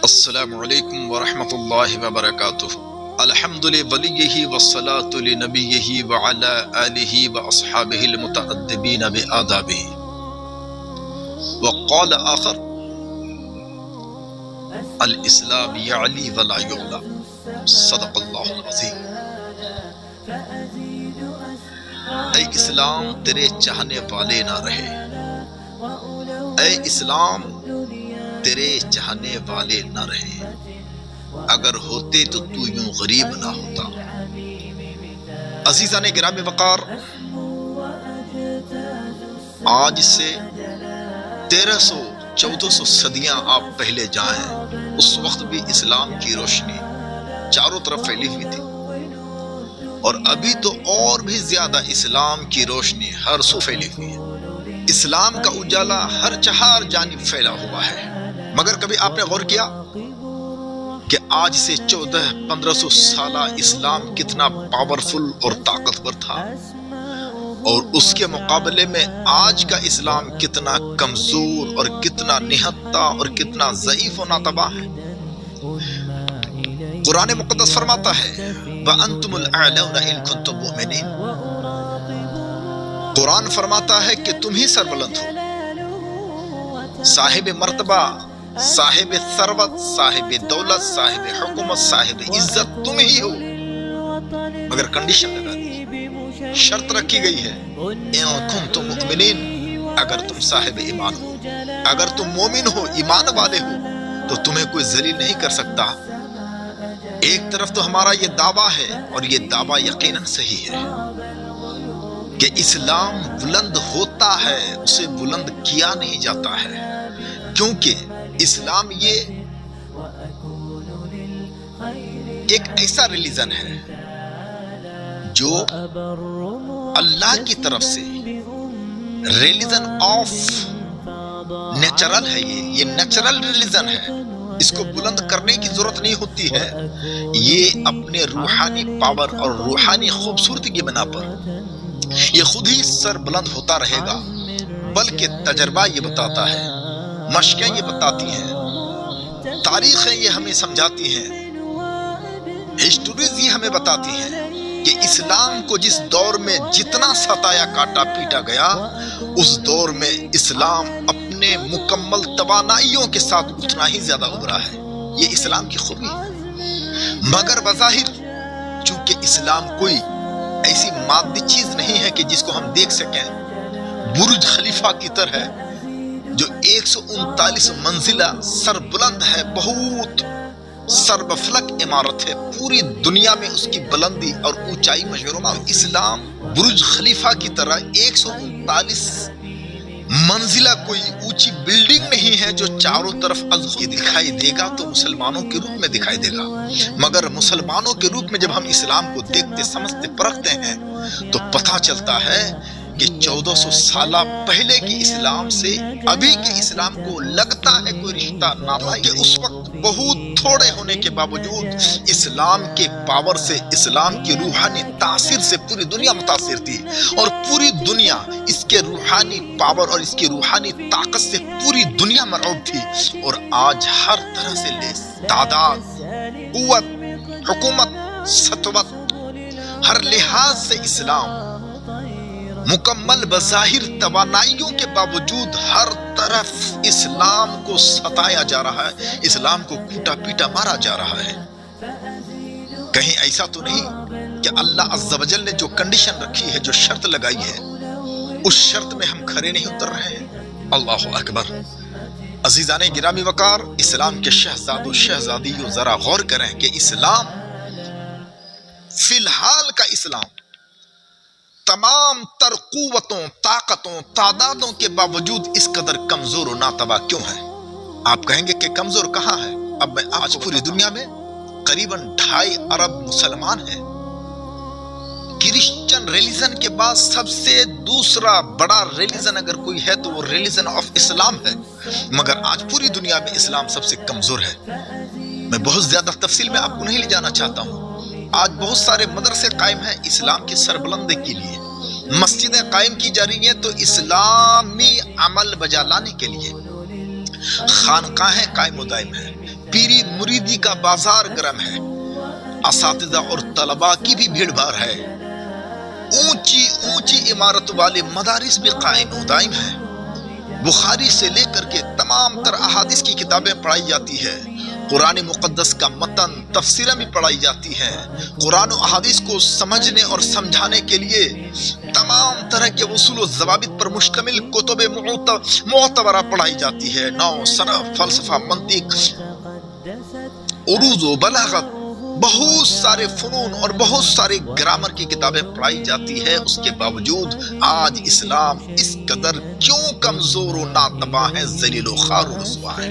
السلام علیکم ورحمۃ اللہ وبرکاتہ۔ الحمد لولیہ والصلاة لنبیہ وعلی آلہ واصحابہ المتأدبین بآدابہ۔ وقال آخر الاسلام یعلی ولا یعلی۔ صدق اللہ العظیم۔ اے اسلام تیرے چاہنے والے نہ رہے، اے اسلام تیرے چاہنے والے نہ رہے، اگر ہوتے تو یوں غریب نہ ہوتا۔ عزیزان گرامی وقار، آج سے 1300-1400 صدیاں آپ پہلے جائیں، اس وقت بھی اسلام کی روشنی چاروں طرف پھیلی ہوئی تھی، اور ابھی تو اور بھی زیادہ اسلام کی روشنی ہر سو پھیلی ہوئی ہے۔ اسلام کا اجالا ہر چہار جانب پھیلا ہوا ہے، مگر کبھی آپ نے غور کیا کہ آج سے 1400-1500 سالہ اسلام کتنا پاورفل اور طاقتور تھا، اور اس کے مقابلے میں آج کا اسلام کتنا کمزور اور کتنا نہتہ اور کتنا ضعیف و ناتباہ ہے۔ قرآن مقدس فرماتا ہے وَأَنْتُمُ الْأَعْلَوْنَ إِن كُنتُم مُؤْمِنِينَ۔ قرآن فرماتا ہے کہ تم ہی سربلند ہو، صاحب مرتبہ، صاحب ثروت، صاحب دولت، صاحب حکومت، صاحب عزت تم ہی ہو، مگر کنڈیشن لگا دی، شرط رکھی گئی ہے ان کنتم مؤمنین، اگر تم صاحب ایمان ہو، اگر تم مومن ہو، ایمان والے ہو، تو تمہیں کوئی ذلیل نہیں کر سکتا۔ ایک طرف تو ہمارا یہ دعویٰ ہے، اور یہ دعویٰ یقیناً صحیح ہے، کہ اسلام بلند ہوتا ہے، اسے بلند کیا نہیں جاتا ہے، کیونکہ اسلام یہ ایک ایسا ریلیجن ہے جو اللہ کی طرف سے ریلیجن آف نیچرل ہے، یہ نیچرل ریلیجن ہے، اس کو بلند کرنے کی ضرورت نہیں ہوتی ہے، یہ اپنے روحانی پاور اور روحانی خوبصورتی کی بنا پر یہ خود ہی سر بلند ہوتا رہے گا، بلکہ تجربہ یہ بتاتا ہے، مشقیں یہ بتاتی ہیں، تاریخیں یہ ہمیں سمجھاتی ہیں، ہسٹوریز یہ ہمیں بتاتی ہیں کہ اسلام کو جس دور میں جتنا ستایا کاٹا پیٹا گیا، اس دور میں اسلام اپنے مکمل توانائیوں کے ساتھ اتنا ہی زیادہ ابھرا ہے۔ یہ اسلام کی خوبی ہے، مگر بظاہر چونکہ اسلام کوئی ایسی مادی چیز نہیں ہے کہ جس کو ہم دیکھ سکیں، برج خلیفہ کی طرح جو 139 منزلہ سر بلند ہے، بہت سربفلک عمارت ہے، پوری دنیا میں اس کی بلندی اور اونچائی مشہور ہے۔ اسلام برج خلیفہ کی طرح 139 منزلہ کوئی اونچی بلڈنگ نہیں ہے جو چاروں طرف از یہ دکھائی دے گا تو مسلمانوں کے روپ میں دکھائی دے گا، مگر مسلمانوں کے روپ میں جب ہم اسلام کو دیکھتے سمجھتے پرکھتے ہیں تو پتہ چلتا ہے کہ 1400 سالہ پہلے کے اسلام سے ابھی کے اسلام کو لگتا ہے کوئی رشتہ ناتا، کہ اس وقت بہت تھوڑے ہونے کے باوجود اسلام کے پاور سے، اسلام کی روحانی تاثیر سے پوری دنیا متاثر تھی، اور پوری دنیا اس کے روحانی پاور اور اس کی روحانی طاقت سے پوری دنیا مرعوب تھی، اور آج ہر طرح سے لیس تعداد، قوت، حکومت، سطوت، ہر لحاظ سے اسلام مکمل بظاہر توانائیوں کے باوجود ہر طرف اسلام کو ستایا جا رہا ہے، اسلام کو کوٹا پیٹا مارا جا رہا ہے۔ کہیں ایسا تو نہیں کہ اللہ عز و جل نے جو کنڈیشن رکھی ہے، جو شرط لگائی ہے، اس شرط میں ہم کھرے نہیں اتر رہے ہیں؟ اللہ اکبر۔ عزیزان گرامی وقار، اسلام کے شہزادوں شہزادیوں ذرا غور کریں کہ اسلام فی الحال کا اسلام تمام تر قوتوں، طاقتوں، تعدادوں کے باوجود اس قدر کمزور و ناتباہ کیوں ہے؟ آپ کہیں گے کہ کمزور کہاں ہے؟ اب میں آج پوری دنیا میں قریباً 2.5 ارب مسلمان ہیں، کرسچن ریلیجن کے بعد سب سے دوسرا بڑا ریلیجن اگر کوئی ہے تو وہ ریلیجن آف اسلام ہے، مگر آج پوری دنیا میں اسلام سب سے کمزور ہے۔ میں بہت زیادہ تفصیل میں آپ کو نہیں لے جانا چاہتا ہوں۔ آج بہت سارے مدرسے قائم ہیں اسلام کی سربلندی کے لیے، مسجدیں قائم کی جا رہی ہیں تو اسلامی عمل بجا لانے کے لیے، خانقاہیں قائم و دائم ہیں، پیری مریدی کا بازار گرم ہے، اساتذہ اور طلباء کی بھی بھیڑ بھاڑ ہے، اونچی اونچی عمارت والے مدارس بھی قائم و دائم ہیں، بخاری سے لے کر کے تمام تر احادیث کی کتابیں پڑھائی جاتی ہے، قرآن مقدس کا متن تفسیریں بھی پڑھائی جاتی ہیں، قرآن و احادیث کو سمجھنے اور سمجھانے کے لیے تمام طرح کے اصول و ضوابط پر مشتمل کتب معتبرہ پڑھائی جاتی ہے، نحو، صرف، فلسفہ، منطق، عروض و بلاغت، بہت سارے فنون اور بہت سارے گرامر کی کتابیں پڑھائی جاتی ہے۔ اس کے باوجود آج اسلام اس قدر کیوں کمزور و ناتباہ ہے، ذلیل و خوار و رسوا ہے؟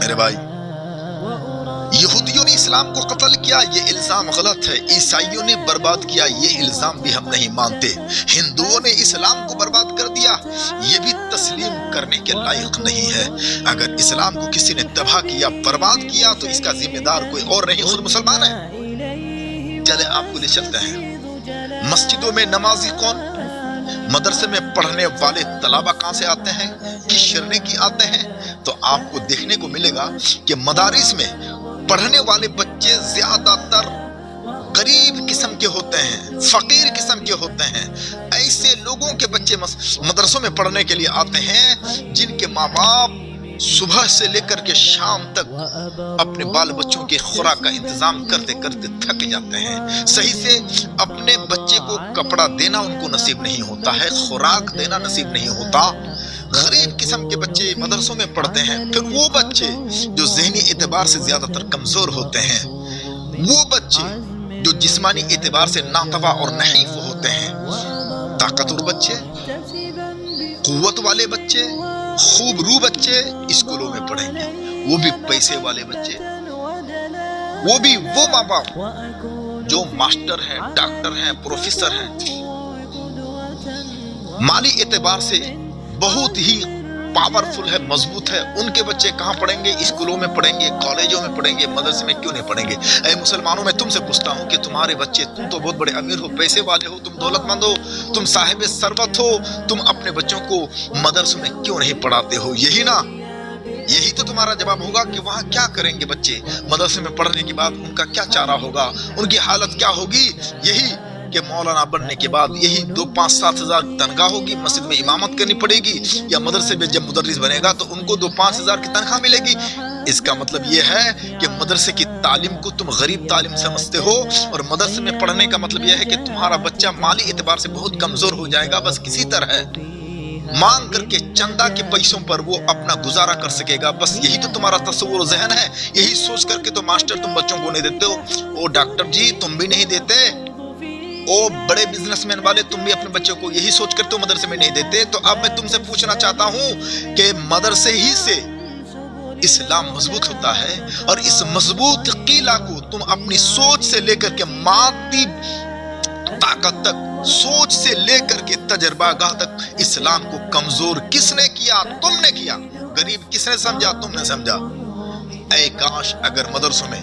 میرے بھائی، یہودیوں نے اسلام کو قتل کیا، یہ الزام غلط ہے، عیسائیوں نے برباد کیا، یہ الزام بھی ہم نہیں مانتے، ہندوؤں نے اسلام کو برباد کر دیا، یہ بھی تسلیم کرنے کے لائق نہیں ہے۔ اگر اسلام کو کسی نے تباہ کیا، برباد کیا، تو اس کا ذمہ دار کوئی اور نہیں، خود مسلمان ہے۔ چلے آپ کو لے چلتے ہیں، مسجدوں میں نمازی کون؟ مدرسے میں پڑھنے والے طلباء کہاں سے آتے ہیں؟ کس شرنے کی آتے ہیں؟ تو آپ کو دیکھنے کو ملے گا کہ مدارس میں پڑھنے والے بچے زیادہ تر غریب قسم کے ہوتے ہیں، فقیر قسم کے ہوتے ہیں۔ ایسے لوگوں کے بچے مدرسوں میں پڑھنے کے لیے آتے ہیں جن کے ماں باپ صبح سے لے کر کے شام تک اپنے بال بچوں کے خوراک کا انتظام کرتے کرتے تھک جاتے ہیں، صحیح سے اپنے بچے کو کپڑا دینا ان کو نصیب نہیں ہوتا ہے، خوراک دینا نصیب نہیں ہوتا۔ غریب قسم کے بچے مدرسوں میں پڑھتے ہیں۔ پھر وہ بچے جو ذہنی اعتبار سے زیادہ تر کمزور ہوتے ہیں، وہ بچے جو جسمانی اعتبار سے ناتواں اور نحیف ہوتے ہیں، طاقتور بچے، قوت والے بچے، خوب رو بچے اسکولوں میں پڑھیں گے، وہ بھی پیسے والے بچے، وہ بھی وہ ماں باپ جو ماسٹر ہیں، ڈاکٹر ہیں، پروفیسر ہیں، مالی اعتبار سے بہت ہی پاورفل ہے، مضبوط ہے، ان کے بچے کہاں پڑھیں گے؟ اسکولوں میں پڑھیں گے، کالجوں میں پڑھیں گے، مدرسے میں کیوں نہیں پڑھیں گے؟ اے مسلمانوں، میں تم سے پوچھتا ہوں کہ تمہارے بچے، تم تو بہت بڑے امیر ہو، پیسے والے ہو، تم دولت مند ہو، تم صاحب ثروت ہو، تم اپنے بچوں کو مدرسوں میں کیوں نہیں پڑھاتے ہو؟ یہی نا، یہی تو تمہارا جواب ہوگا کہ وہاں کیا کریں گے بچے؟ مدرسے میں پڑھنے کے بعد ان کا کیا چارہ ہوگا؟ ان کی حالت کیا ہوگی؟ یہی کہ مولانا بننے کے بعد یہی 2-5 7 ہزار تنخواہ ہوگی، مسجد میں امامت کرنی پڑے گی، یا مدرسے میں جب مدرس بنے گا تو ان کو 2-5 ہزار کی تنخواہ ملے گی۔ اس کا مطلب یہ ہے کہ مدرسے کی تعلیم کو تم غریب تعلیم سمجھتے ہو، اور مدرسے میں پڑھنے کا مطلب یہ ہے کہ تمہارا بچہ مالی اعتبار سے بہت کمزور ہو جائے گا، بس کسی طرح مانگ کر کے چندہ کے پیسوں پر وہ اپنا گزارا کر سکے گا، بس یہی تو تمہارا تصور و ذہن ہے۔ یہی سوچ کر کے تو ماسٹر تم بچوں کو نہیں دیتے ہو، او ڈاکٹر جی تم بھی نہیں دیتے، او بڑے بزنس مین والے تم بھی اپنے بچوں کو یہی سوچ کر تو مدرسے میں نہیں دیتے۔ تو اب میں تم سے پوچھنا چاہتا ہوں کہ مدرسے ہی سے اسلام مضبوط ہوتا ہے، اور اس مضبوط قلعہ کو تم اپنی سوچ سے لے کر کے مادی طاقت تک، سوچ سے لے کر کے تجربہ گاہ تک اسلام کو کمزور کس نے کیا؟ تم نے کیا۔ غریب کس نے سمجھا؟ تم نے سمجھا۔ اے کاش اگر مدرسوں میں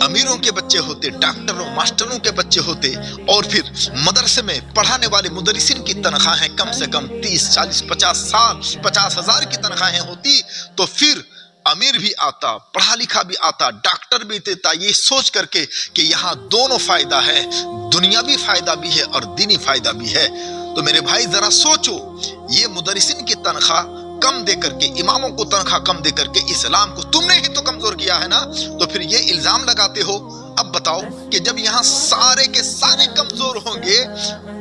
امیروں کے بچے ہوتے، ڈاکٹروں ماسٹروں کے بچے ہوتے، اور پھر مدرسے میں پڑھانے والے مدرسین کی تنخواہیں کم سے کم 30 40 50 ہزار کی تنخواہیں ہوتی، تو پھر امیر بھی آتا، پڑھا لکھا بھی آتا، ڈاکٹر بھی دیتا، یہ سوچ کر کے کہ یہاں دونوں فائدہ ہے، دنیاوی فائدہ بھی ہے اور دینی فائدہ بھی ہے۔ تو میرے بھائی ذرا سوچو، یہ مدرسین کی تنخواہ کم دے کر کے، اماموں کو تنخواہ کم دے کر کے اسلام کو تم نے ہی تو کمزور کیا ہے نا، تو پھر یہ الزام لگاتے ہو۔ اب بتاؤ کہ جب یہاں سارے کے سارے کمزور ہوں گے،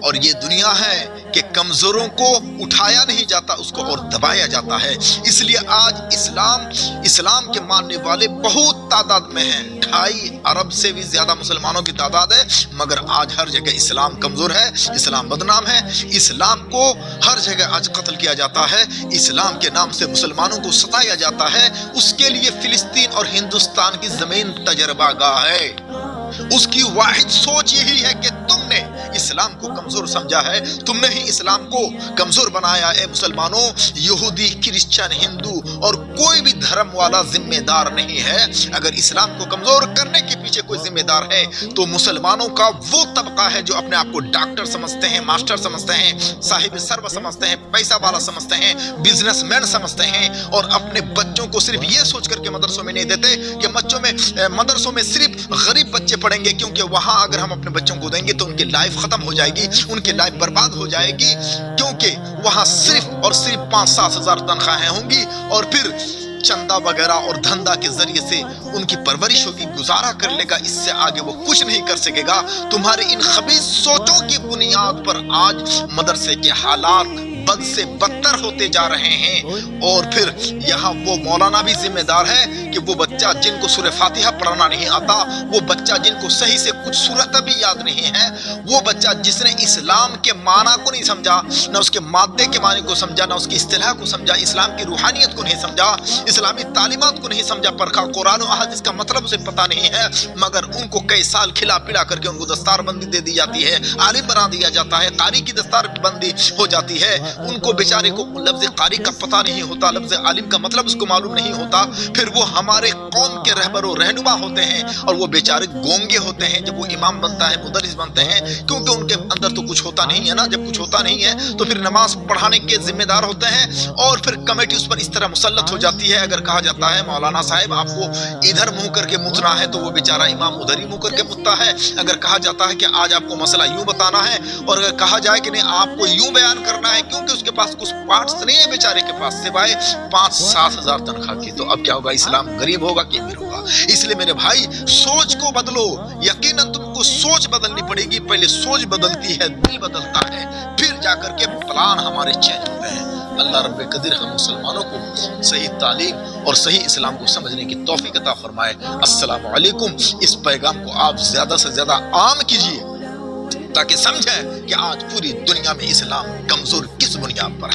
اور یہ دنیا ہے کہ کمزوروں کو اٹھایا نہیں جاتا، اس کو اور دبایا جاتا ہے، اس لیے آج اسلام کے ماننے والے بہت تعداد میں ہیں، 2.5 ارب سے بھی زیادہ مسلمانوں کی تعداد ہے، مگر آج ہر جگہ اسلام کمزور ہے، اسلام بدنام ہے، اسلام کو ہر جگہ آج قتل کیا جاتا ہے، اسلام کے نام سے مسلمانوں کو ستایا جاتا ہے۔ اس کے لیے فلسطین اور ہندوستان کی زمین تجربہ گاہ ہے، اس کی واحد سوچ یہی ہے کہ تم نے اسلام کو کمزور سمجھا ہے، تم نے ہی اسلام کو کمزور بنایا۔ اے مسلمانوں، یہودی، کرسچن، ہندو اور کوئی بھی دھرم والا ذمہ دار نہیں ہے۔ اگر اسلام کو کمزور کرنے کے پیچھے کوئی ذمہ دار ہے تو مسلمانوں کا وہ طبقہ ہے جو اپنے آپ کو ڈاکٹر سمجھتے ہیں، ماسٹر سمجھتے ہیں، صاحب ثروت سمجھتے ہیں، پیسہ والا سمجھتے ہیں، بزنس مین سمجھتے ہیں، اور اپنے بچوں کو صرف یہ سوچ کر کے مدرسوں میں نہیں دیتے کہ مدرسوں میں صرف غریب بچے پڑھیں گے، کیونکہ وہاں اگر ہم اپنے بچوں کو دیں گے تو ان کی لائف ختم ہو جائے گی، ان کی لائف برباد ہو جائے گی، کیونکہ وہاں صرف اور صرف 5-7 ہزار تنخواہیں ہوں گی، اور پھر چندہ وغیرہ اور دھندا کے ذریعے سے ان کی پرورش ہوگی، گزارا کر لے گا، اس سے آگے وہ کچھ نہیں کر سکے گا۔ تمہارے ان خبیث سوچوں کی بنیاد پر آج مدرسے کے حالات بد سے بدتر ہوتے جا رہے ہیں، اور پھر یہاں وہ مولانا بھی ذمہ دار ہے کہ وہ بچہ جن کو سورہ فاتحہ پڑھنا نہیں آتا، وہ بچہ جن کو صحیح سے کچھ سورت بھی یاد نہیں ہے، وہ بچہ جس نے اسلام کے معنی کو نہیں سمجھا، نہ اس کے مادے کے معنی کو سمجھا، نہ اس کی اصطلاح کو سمجھا، اسلام کی روحانیت کو نہیں سمجھا، اسلامی تعلیمات کو نہیں سمجھا، پرکھا قرآن و احادیث کا مطلب اسے پتہ نہیں ہے، مگر ان کو کئی سال کھلا پلا کر کے ان کو دستار بندی دے دی جاتی ہے، عالم بنا دیا جاتا ہے، قاری کی دستار بندی ہو جاتی ہے، ان کو بیچارے کو لفظ قاری کا پتہ نہیں ہوتا، لفظ عالم کا مطلب اس کو معلوم نہیں ہوتا، پھر وہ ہمارے قوم کے رہبر و رہنما ہوتے ہیں، اور وہ بیچارے گونگے ہوتے ہیں جب وہ امام بنتا ہے، مدرس بنتے ہیں، کیونکہ ان کے اندر تو کچھ ہوتا نہیں ہے نا، جب کچھ ہوتا نہیں ہے تو پھر نماز پڑھانے کے ذمہ دار ہوتے ہیں، اور پھر کمیٹی اس پر اس طرح مسلط ہو جاتی ہے، اگر کہا جاتا ہے مولانا صاحب آپ کو ادھر منہ کر کے متنا ہے تو وہ بیچارہ امام ادھر ہی منہ کر کے متتا ہے، اگر کہا جاتا ہے کہ آج آپ کو مسئلہ یوں بتانا ہے، اور اگر کہا جائے کہ نہیں آپ کو یوں بیان کرنا ہے، کیونکہ اس کے پاس کچھ پارٹس نہیں ہے بیچارے کے پاس سوائے 5-7 ہزار تنخواہ کی، تو اب کیا ہوگا؟ اسلام غریب ہوگا کہ امیر ہوگا؟ اس لیے میرے بھائی سوچ کو بدلو، یقیناً تم کو سوچ بدلنی پڑے گی، پہلے سوچ بدلتی ہے، دل بدلتا ہے، پھر جا کر کے پلان ہمارے چینج ہوتے ہیں۔ اللہ رب قدر ہم مسلمانوں کو صحیح تعلیم اور صحیح اسلام کو سمجھنے کی توفیق عطا فرمائے۔ السلام علیکم۔ اس پیغام کو آپ زیادہ سے زیادہ عام کیجیے تاکہ سمجھیں کہ آج پوری دنیا میں اسلام کمزور کس بنیاد پر ہے۔